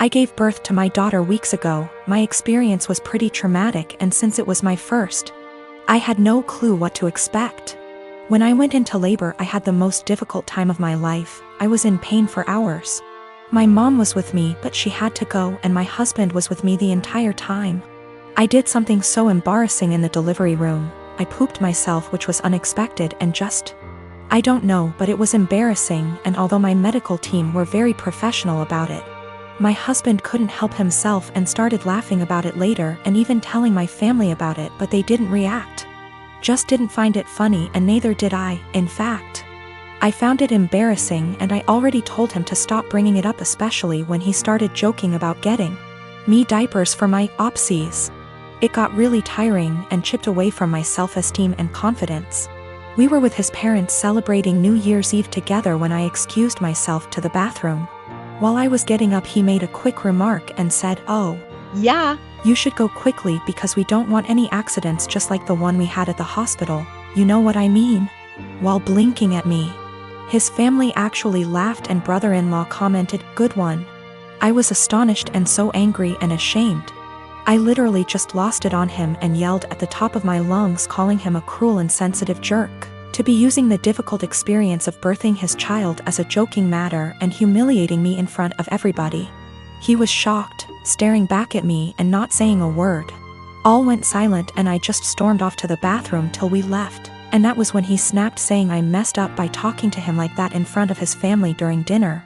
I gave birth to my daughter weeks ago. My experience was pretty traumatic, and since it was my first, I had no clue what to expect. When I went into labor, I had the most difficult time of my life. I was in pain for hours. My mom was with me, but she had to go, and my husband was with me the entire time. I did something so embarrassing in the delivery room. I pooped myself, which was unexpected and I don't know, but it was embarrassing, and although my medical team were very professional about it, my husband couldn't help himself and started laughing about it later and even telling my family about it, but they didn't react. Just didn't find it funny, and neither did I. In fact, I found it embarrassing, and I already told him to stop bringing it up, especially when he started joking about getting me diapers for my opsies. It got really tiring and chipped away from my self-esteem and confidence. We were with his parents celebrating New Year's Eve together when I excused myself to the bathroom. While I was getting up, he made a quick remark and said, "Oh, yeah, you should go quickly because we don't want any accidents just like the one we had at the hospital. You know what I mean?" While blinking at me. His family actually laughed, and brother-in-law commented, "Good one." I was astonished and so angry and ashamed. I literally just lost it on him and yelled at the top of my lungs, calling him a cruel and insensitive jerk, to be using the difficult experience of birthing his child as a joking matter and humiliating me in front of everybody. He was shocked, staring back at me and not saying a word. All went silent, and I just stormed off to the bathroom till we left, and that was when he snapped, saying I messed up by talking to him like that in front of his family during dinner.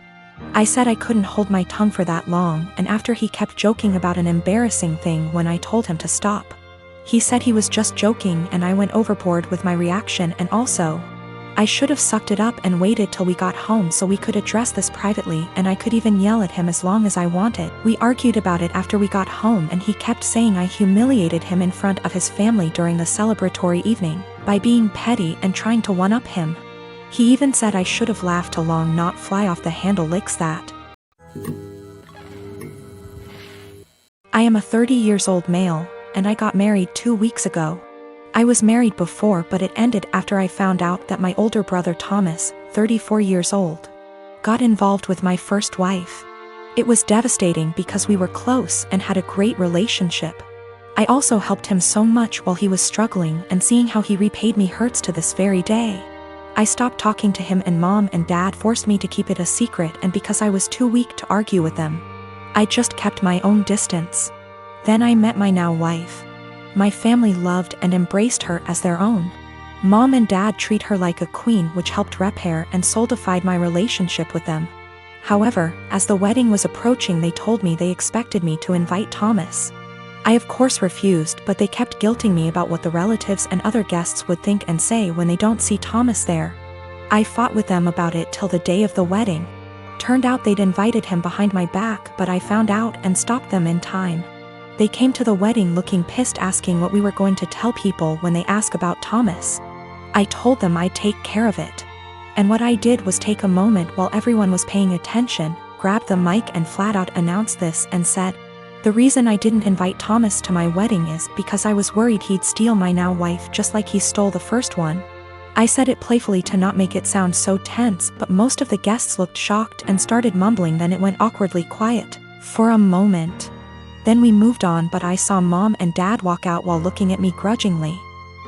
I said I couldn't hold my tongue for that long, and after he kept joking about an embarrassing thing when I told him to stop. He said he was just joking, and I went overboard with my reaction, and also, I should have sucked it up and waited till we got home so we could address this privately, and I could even yell at him as long as I wanted. We argued about it after we got home, and he kept saying I humiliated him in front of his family during the celebratory evening by being petty and trying to one-up him. He even said I should have laughed along, not fly off the handle licks that. I am a 30-year-old male, and I got married 2 weeks ago. I was married before, but it ended after I found out that my older brother Thomas, 34 years old, got involved with my first wife. It was devastating because we were close and had a great relationship. I also helped him so much while he was struggling, and seeing how he repaid me hurts to this very day. I stopped talking to him, and Mom and Dad forced me to keep it a secret, and because I was too weak to argue with them, I just kept my own distance. Then I met my now wife. My family loved and embraced her as their own. Mom and Dad treat her like a queen, which helped repair and solidified my relationship with them. However, as the wedding was approaching, they told me they expected me to invite Thomas. I of course refused, but they kept guilting me about what the relatives and other guests would think and say when they don't see Thomas there. I fought with them about it till the day of the wedding. Turned out they'd invited him behind my back, but I found out and stopped them in time. They came to the wedding looking pissed, asking what we were going to tell people when they ask about Thomas. I told them I'd take care of it. And what I did was take a moment while everyone was paying attention, grabbed the mic and flat out announced this and said, "The reason I didn't invite Thomas to my wedding is because I was worried he'd steal my now wife just like he stole the first one." I said it playfully to not make it sound so tense, but most of the guests looked shocked and started mumbling. Then it went awkwardly quiet for a moment. Then we moved on, but I saw Mom and Dad walk out while looking at me grudgingly.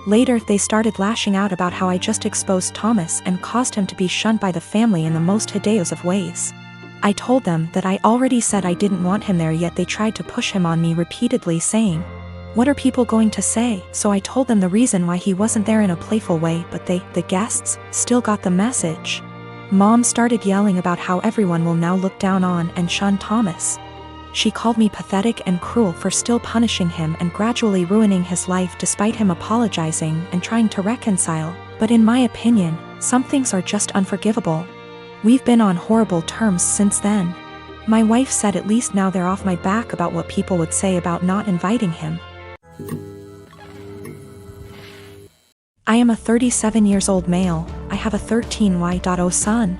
Later they started lashing out about how I just exposed Thomas and caused him to be shunned by the family in the most hideous of ways. I told them that I already said I didn't want him there, yet they tried to push him on me repeatedly, saying, "What are people going to say?" So I told them the reason why he wasn't there in a playful way, but they, the guests, still got the message. Mom started yelling about how everyone will now look down on and shun Thomas. She called me pathetic and cruel for still punishing him and gradually ruining his life despite him apologizing and trying to reconcile. But in my opinion, some things are just unforgivable. We've been on horrible terms since then. My wife said at least now they're off my back about what people would say about not inviting him. I am a 37-year-old male. I have a 13-year-old son.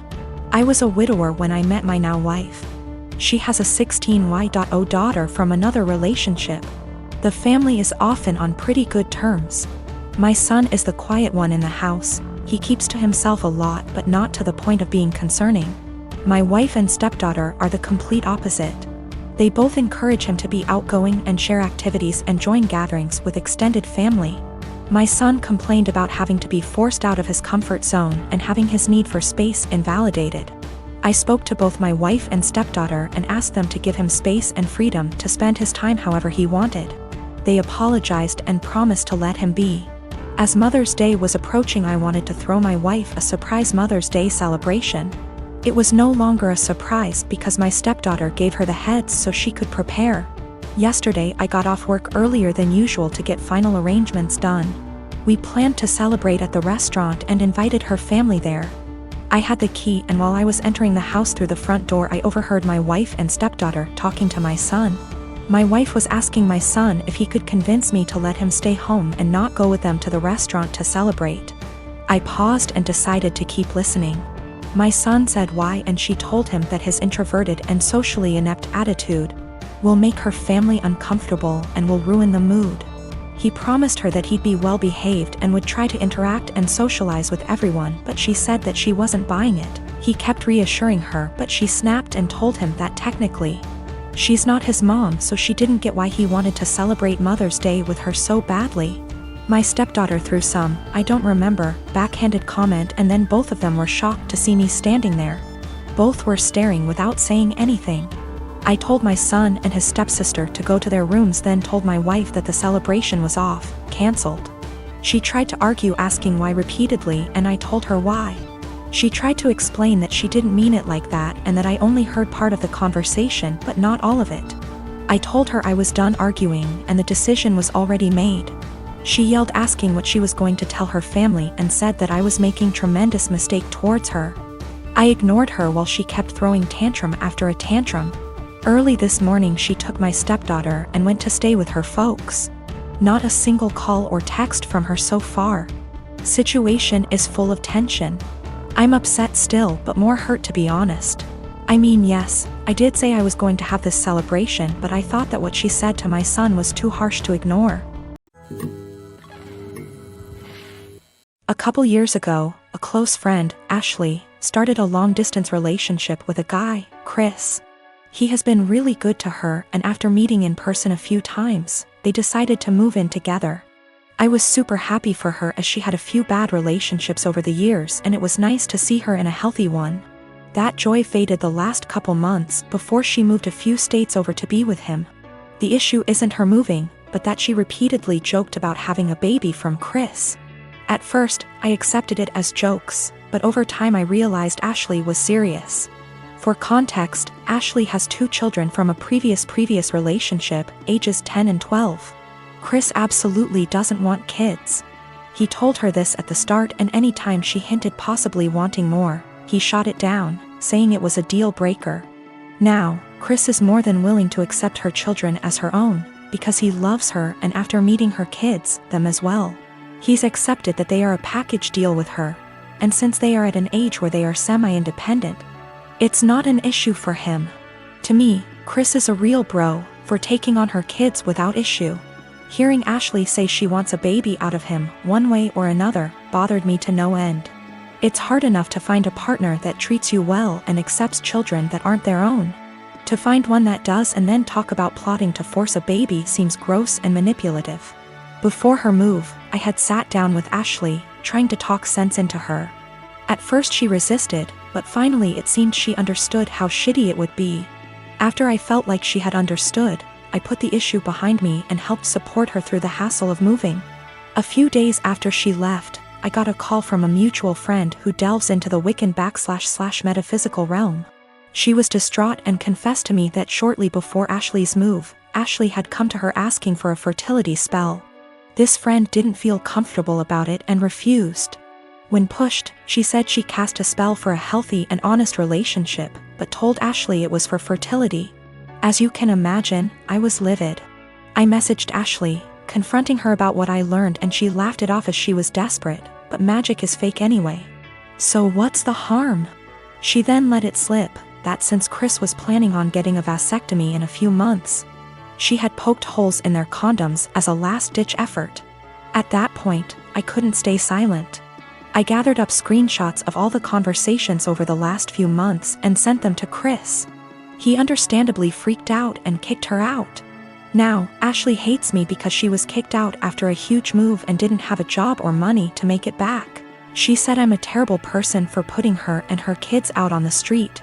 I was a widower when I met my now wife. She has a 16-year-old daughter from another relationship. The family is often on pretty good terms. My son is the quiet one in the house. He keeps to himself a lot, but not to the point of being concerning. My wife and stepdaughter are the complete opposite. They both encourage him to be outgoing and share activities and join gatherings with extended family. My son complained about having to be forced out of his comfort zone and having his need for space invalidated. I spoke to both my wife and stepdaughter and asked them to give him space and freedom to spend his time however he wanted. They apologized and promised to let him be. As Mother's Day was approaching, I wanted to throw my wife a surprise Mother's Day celebration. It was no longer a surprise because my stepdaughter gave her the heads so she could prepare. Yesterday I got off work earlier than usual to get final arrangements done. We planned to celebrate at the restaurant and invited her family there. I had the key, and while I was entering the house through the front door, I overheard my wife and stepdaughter talking to my son. My wife was asking my son if he could convince me to let him stay home and not go with them to the restaurant to celebrate. I paused and decided to keep listening. My son said why, and she told him that his introverted and socially inept attitude will make her family uncomfortable and will ruin the mood. He promised her that he'd be well behaved and would try to interact and socialize with everyone, but she said that she wasn't buying it. He kept reassuring her, but she snapped and told him that technically she's not his mom, so she didn't get why he wanted to celebrate Mother's Day with her so badly. My stepdaughter threw some, I don't remember, backhanded comment, and then both of them were shocked to see me standing there. Both were staring without saying anything. I told my son and his stepsister to go to their rooms, then told my wife that the celebration was off, cancelled. She tried to argue, asking why repeatedly, and I told her why. She tried to explain that she didn't mean it like that and that I only heard part of the conversation but not all of it. I told her I was done arguing and the decision was already made. She yelled, asking what she was going to tell her family, and said that I was making tremendous mistake towards her. I ignored her while she kept throwing tantrum after a tantrum. Early this morning she took my stepdaughter and went to stay with her folks. Not a single call or text from her so far. Situation is full of tension. I'm upset still, but more hurt, to be honest. I mean, yes, I did say I was going to have this celebration, but I thought that what she said to my son was too harsh to ignore. A couple years ago, a close friend, Ashley, started a long-distance relationship with a guy, Chris. He has been really good to her, and after meeting in person a few times, they decided to move in together. I was super happy for her as she had a few bad relationships over the years, and it was nice to see her in a healthy one. That joy faded the last couple months before she moved a few states over to be with him. The issue isn't her moving, but that she repeatedly joked about having a baby from Chris. At first, I accepted it as jokes, but over time I realized Ashley was serious. For context, Ashley has 2 children from a previous relationship, ages 10 and 12. Chris absolutely doesn't want kids. He told her this at the start, and any time she hinted possibly wanting more, he shot it down, saying it was a deal breaker. Now, Chris is more than willing to accept her children as her own, because he loves her, and after meeting her kids, them as well. He's accepted that they are a package deal with her, and since they are at an age where they are semi-independent, it's not an issue for him. To me, Chris is a real bro for taking on her kids without issue. Hearing Ashley say she wants a baby out of him, one way or another, bothered me to no end. It's hard enough to find a partner that treats you well and accepts children that aren't their own. To find one that does and then talk about plotting to force a baby seems gross and manipulative. Before her move, I had sat down with Ashley, trying to talk sense into her. At first she resisted, but finally it seemed she understood how shitty it would be. After I felt like she had understood, I put the issue behind me and helped support her through the hassle of moving. A few days after she left, I got a call from a mutual friend who delves into the Wiccan / metaphysical realm. She was distraught and confessed to me that shortly before Ashley's move, Ashley had come to her asking for a fertility spell. This friend didn't feel comfortable about it and refused. When pushed, she said she cast a spell for a healthy and honest relationship, but told Ashley it was for fertility. As you can imagine, I was livid. I messaged Ashley, confronting her about what I learned, and she laughed it off as she was desperate, but magic is fake anyway. So what's the harm? She then let it slip that since Chris was planning on getting a vasectomy in a few months, she had poked holes in their condoms as a last-ditch effort. At that point, I couldn't stay silent. I gathered up screenshots of all the conversations over the last few months and sent them to Chris. He understandably freaked out and kicked her out. Now, Ashley hates me because she was kicked out after a huge move and didn't have a job or money to make it back. She said I'm a terrible person for putting her and her kids out on the street,